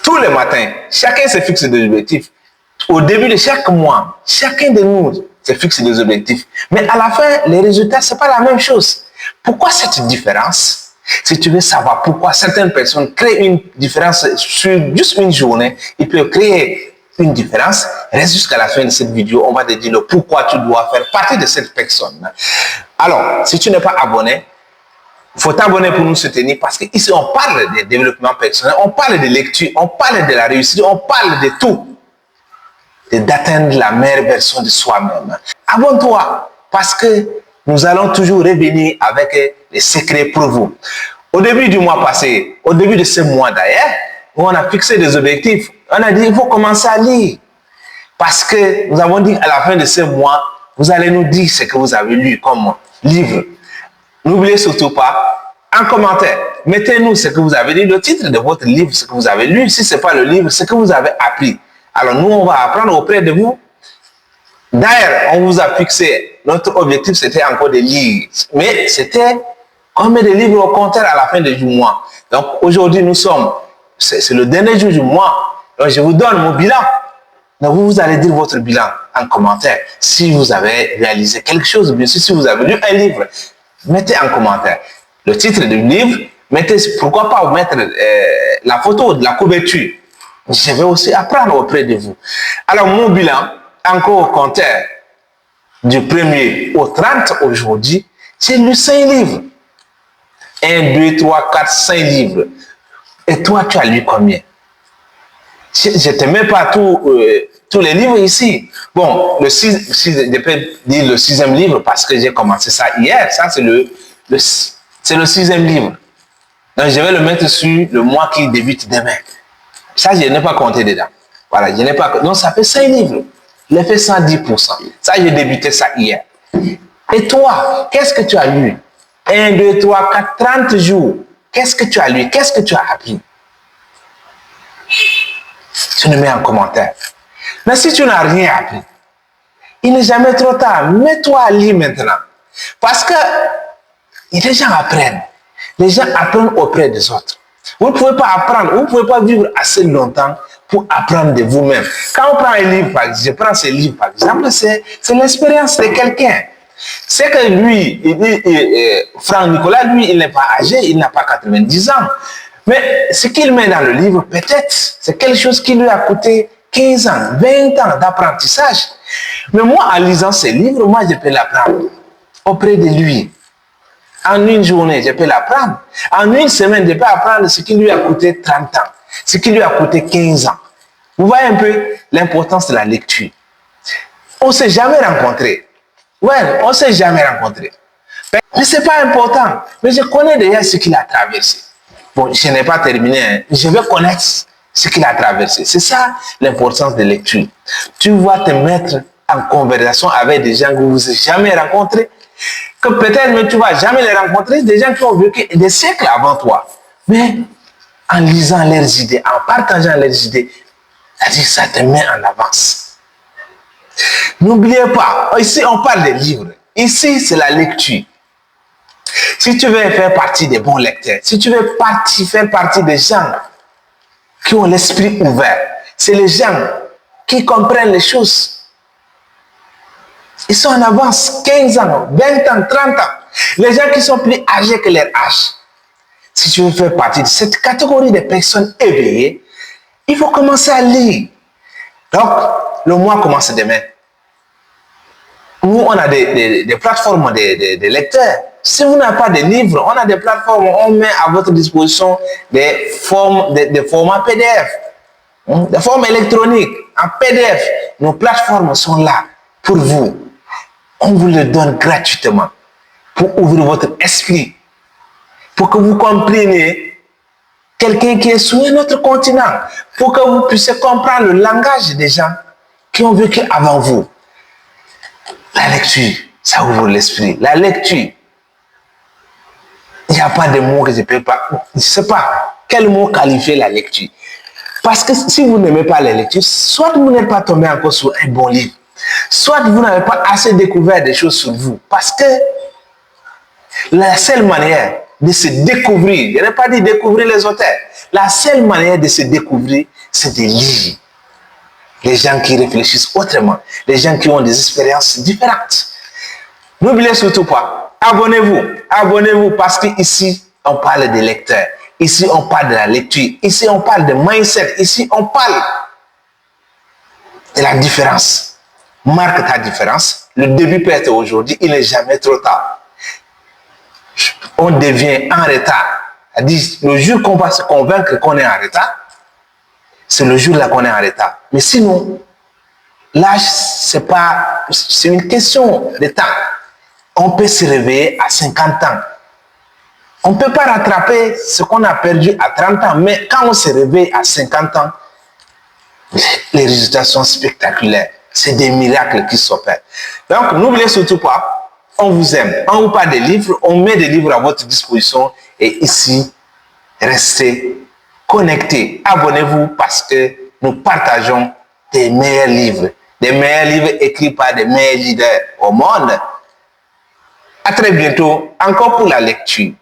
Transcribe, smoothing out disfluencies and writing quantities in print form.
Tous les matins, chacun se fixe des objectifs. Au début de chaque mois, chacun de nous se fixe des objectifs. Mais à la fin, les résultats, ce n'est pas la même chose. Pourquoi cette différence? Si tu veux savoir pourquoi certaines personnes créent une différence sur juste une journée, ils peuvent créer une différence, reste jusqu'à la fin de cette vidéo, on va te dire le pourquoi tu dois faire partie de cette personne. Alors, si tu n'es pas abonné, il faut t'abonner pour nous soutenir parce qu'ici, on parle de développement personnel, on parle de lecture, on parle de la réussite, on parle de tout, d'atteindre la meilleure version de soi-même. Abonne-toi parce que nous allons toujours revenir avec les secrets pour vous. Au début du mois passé, au début de ce mois d'ailleurs, on a fixé des objectifs. On a dit il faut commencer à lire. Parce que nous avons dit à la fin de ce mois, vous allez nous dire ce que vous avez lu comme livre. N'oubliez surtout pas, en commentaire, mettez-nous ce que vous avez lu, le titre de votre livre, ce que vous avez lu. Si ce n'est pas le livre, ce que vous avez appris. Alors nous, on va apprendre auprès de vous. D'ailleurs, on vous a fixé, notre objectif c'était encore de lire. Mais c'était combien de livres au compteur à la fin du mois. Donc aujourd'hui, c'est le dernier jour du mois. Donc je vous donne mon bilan. Donc vous allez dire votre bilan en commentaire. Si vous avez réalisé quelque chose, bien sûr, si vous avez lu un livre, mettez en commentaire le titre du livre. Mettez, pourquoi pas mettre la photo de la couverture. Je vais aussi apprendre auprès de vous. Alors mon bilan, encore au compteur, du 1er au 30 aujourd'hui, j'ai lu 5 livres. 1, 2, 3, 4, 5 livres. Et toi, tu as lu combien? Je ne te mets pas tous les livres ici. Bon, je peux dire le 6e livre parce que j'ai commencé ça hier. Ça, c'est le 6e livre. Donc, je vais le mettre sur le mois qui débute demain. Ça, je n'ai pas compté dedans. Voilà, je n'ai pas. Donc, ça fait 5 livres. Je fait 110%. Ça, j'ai débuté ça hier. Et toi, qu'est-ce que tu as lu? 1, 2, 3, 4, 30 jours. Qu'est-ce que tu as lu? Qu'est-ce que tu as appris? Tu le mets en commentaire. Mais si tu n'as rien appris, il n'est jamais trop tard. Mets-toi à lire maintenant. Parce que les gens apprennent. Les gens apprennent auprès des autres. Vous ne pouvez pas apprendre, vous ne pouvez pas vivre assez longtemps pour apprendre de vous-même. Quand on prend un livre, je prends ce livre par exemple, c'est l'expérience de quelqu'un. C'est que lui, Franck Nicolas, lui, il n'est pas âgé, il n'a pas 90 ans. Mais ce qu'il met dans le livre, peut-être, c'est quelque chose qui lui a coûté 15 ans, 20 ans d'apprentissage. Mais moi, en lisant ce livre, moi, je peux l'apprendre auprès de lui. En une journée, je peux l'apprendre. En une semaine, je peux apprendre ce qui lui a coûté 30 ans, ce qui lui a coûté 15 ans. Vous voyez un peu l'importance de la lecture. On ne s'est jamais rencontrés. Ouais, on ne s'est jamais rencontrés. Mais ce n'est pas important. Mais je connais déjà ce qu'il a traversé. Bon, je n'ai pas terminé. Hein. Je vais connaître ce qu'il a traversé. C'est ça l'importance de la lecture. Tu vas te mettre en conversation avec des gens que vous n'avez jamais rencontrés. Que peut-être même tu ne vas jamais les rencontrer, des gens qui ont vécu des siècles avant toi. Mais en lisant leurs idées, en partageant leurs idées, ça te met en avance. N'oubliez pas, ici on parle des livres. Ici c'est la lecture. Si tu veux faire partie des bons lecteurs, si tu veux faire partie des gens qui ont l'esprit ouvert, c'est les gens qui comprennent les choses. Ils sont en avance, 15 ans, 20 ans, 30 ans. Les gens qui sont plus âgés que leur âge. Si tu veux faire partie de cette catégorie de personnes éveillées, il faut commencer à lire. Donc, le mois commence demain. Nous, on a des plateformes de lecteurs. Si vous n'avez pas de livres, on a des plateformes, on met à votre disposition des formats PDF, des formes électroniques, en PDF. Nos plateformes sont là pour vous. On vous les donne gratuitement pour ouvrir votre esprit, pour que vous compreniez quelqu'un qui est sur un autre continent, pour que vous puissiez comprendre le langage des gens qui ont vécu avant vous. La lecture, ça ouvre l'esprit. La lecture, il n'y a pas de mots que je ne peux pas. Je ne sais pas quel mot qualifier la lecture. Parce que si vous n'aimez pas la lecture, soit vous n'êtes pas tombé encore sur un bon livre, soit vous n'avez pas assez découvert des choses sur vous. Parce que la seule manière de se découvrir. Je n'ai pas dit découvrir les auteurs. La seule manière de se découvrir, c'est de lire. Les gens qui réfléchissent autrement, les gens qui ont des expériences différentes. N'oubliez surtout pas, abonnez-vous parce qu'ici, on parle des lecteurs. Ici, on parle de la lecture. Ici, on parle de mindset. Ici, on parle de la différence. Marque ta différence. Le début peut être aujourd'hui, il n'est jamais trop tard. On devient en retard. C'est-à-dire, le jour qu'on va se convaincre qu'on est en retard, c'est le jour-là qu'on est en retard. Mais sinon, l'âge, c'est une question de temps. On peut se réveiller à 50 ans. On ne peut pas rattraper ce qu'on a perdu à 30 ans, mais quand on se réveille à 50 ans, les résultats sont spectaculaires. C'est des miracles qui s'opèrent. Donc, n'oubliez surtout pas, on vous aime. On vous parle des livres, on met des livres à votre disposition. Et ici, restez connectés. Abonnez-vous parce que nous partageons des meilleurs livres écrits par des meilleurs leaders au monde. À très bientôt, encore pour la lecture.